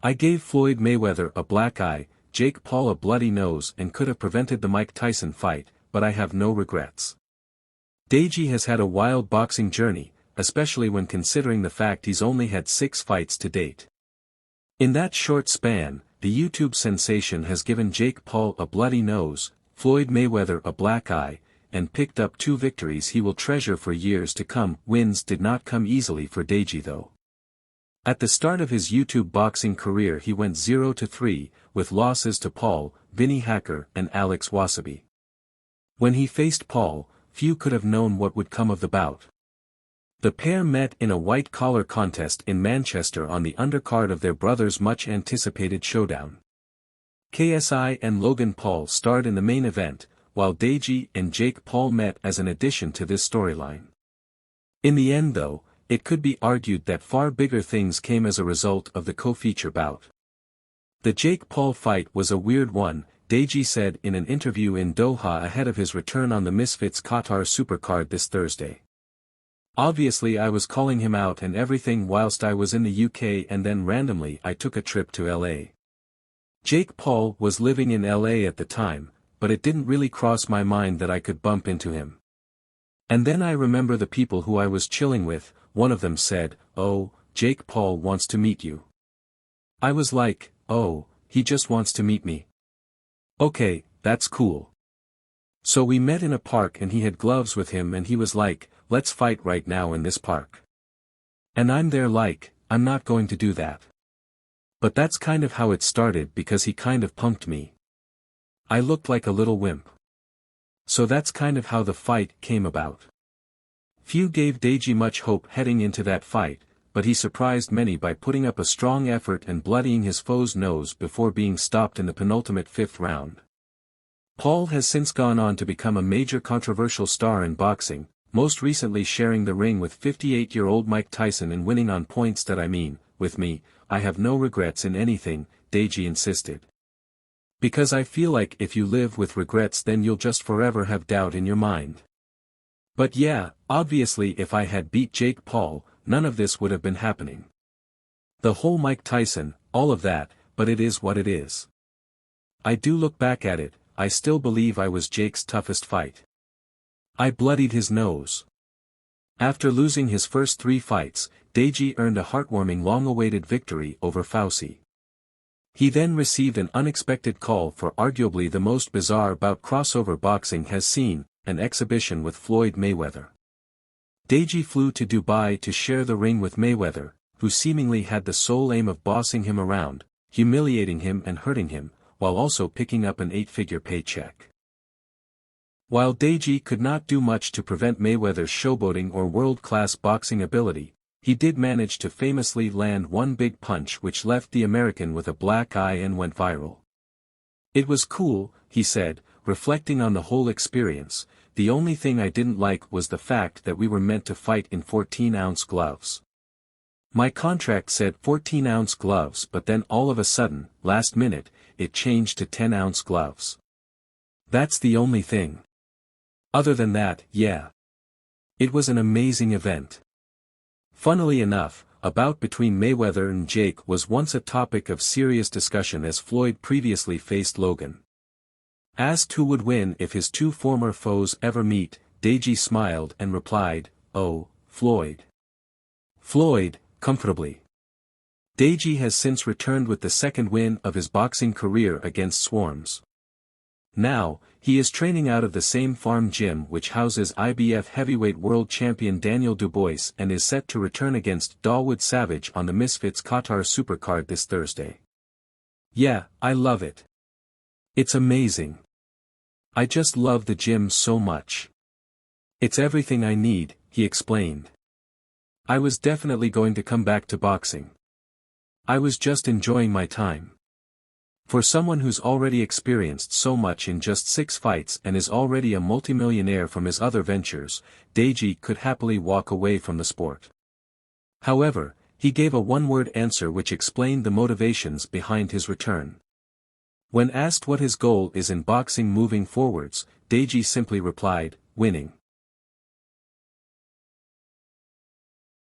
I gave Floyd Mayweather a black eye, Jake Paul a bloody nose and could have prevented the Mike Tyson fight, but I have no regrets. Deji has had a wild boxing journey, especially when considering the fact he's only had 6 fights to date. In that short span, the YouTube sensation has given Jake Paul a bloody nose, Floyd Mayweather a black eye, and picked up 2 victories he will treasure for years to come. Wins did not come easily for Deji though. At the start of his YouTube boxing career he went 0-3, with losses to Paul, Vinny Hacker and Alex Wasabi. When he faced Paul, few could have known what would come of the bout. The pair met in a white-collar contest in Manchester on the undercard of their brothers' much-anticipated showdown. KSI and Logan Paul starred in the main event, while Deji and Jake Paul met as an addition to this storyline. In the end though, it could be argued that far bigger things came as a result of the co-feature bout. The Jake Paul fight was a weird one, Deji said in an interview in Doha ahead of his return on the Misfits Qatar Supercard this Thursday. Obviously I was calling him out and everything whilst I was in the UK and then randomly I took a trip to LA. Jake Paul was living in LA at the time, but it didn't really cross my mind that I could bump into him. And then I remember the people who I was chilling with, one of them said, "Oh, Jake Paul wants to meet you." I was like, "Oh, he just wants to meet me. Okay, that's cool." So we met in a park and he had gloves with him and he was like, "Let's fight right now in this park." And I'm there like, I'm not going to do that. But that's kind of how it started because he kind of punked me. I looked like a little wimp. So that's kind of how the fight came about. Few gave Deji much hope heading into that fight, but he surprised many by putting up a strong effort and bloodying his foe's nose before being stopped in the penultimate 5th round. Paul has since gone on to become a major controversial star in boxing, most recently sharing the ring with 58-year-old Mike Tyson and winning on points. That I mean, with me, I have no regrets in anything, Deji insisted. Because I feel like if you live with regrets then you'll just forever have doubt in your mind. But yeah, obviously if I had beat Jake Paul, none of this would have been happening. The whole Mike Tyson, all of that, but it is what it is. I do look back at it, I still believe I was Jake's toughest fight. I bloodied his nose. After losing his first 3 fights, Deji earned a heartwarming long-awaited victory over Fauci. He then received an unexpected call for arguably the most bizarre bout crossover boxing has seen, an exhibition with Floyd Mayweather. Deji flew to Dubai to share the ring with Mayweather, who seemingly had the sole aim of bossing him around, humiliating him and hurting him, while also picking up an 8-figure paycheck. While Deji could not do much to prevent Mayweather's showboating or world-class boxing ability, he did manage to famously land one big punch which left the American with a black eye and went viral. "It was cool," he said, reflecting on the whole experience. "The only thing I didn't like was the fact that we were meant to fight in 14-ounce gloves. My contract said 14-ounce gloves but then all of a sudden, last minute, it changed to 10-ounce gloves. That's the only thing. Other than that, yeah. It was an amazing event." Funnily enough, a bout between Mayweather and Jake was once a topic of serious discussion as Floyd previously faced Logan. Asked who would win if his 2 former foes ever meet, Deji smiled and replied, "Oh, Floyd. Floyd, comfortably." Deji has since returned with the 2nd win of his boxing career against Swarms. Now, he is training out of the same farm gym which houses IBF heavyweight world champion Daniel Dubois and is set to return against Dawood Savage on the Misfits Qatar Supercard this Thursday. "Yeah, I love it. It's amazing. I just love the gym so much. It's everything I need," he explained. "I was definitely going to come back to boxing. I was just enjoying my time." For someone who's already experienced so much in just 6 fights and is already a multimillionaire from his other ventures, Deji could happily walk away from the sport. However, he gave a one-word answer which explained the motivations behind his return. When asked what his goal is in boxing moving forwards, Deji simply replied, "Winning."